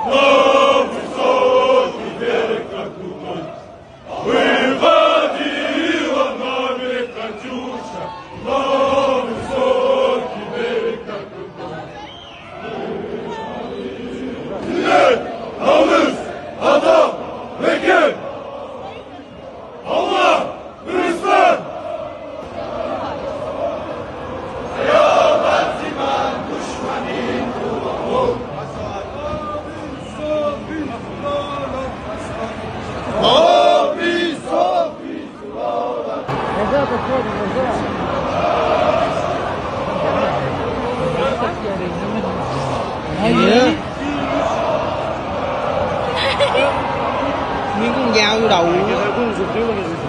на высокий берег Катюша. Выходила на берег Катюша, на высокий берег Катюша. Millet, namus, adam ve gel. Allah, Hristiyan. Miếng con dao vô đầu. Cái con rụt thiếu con rụt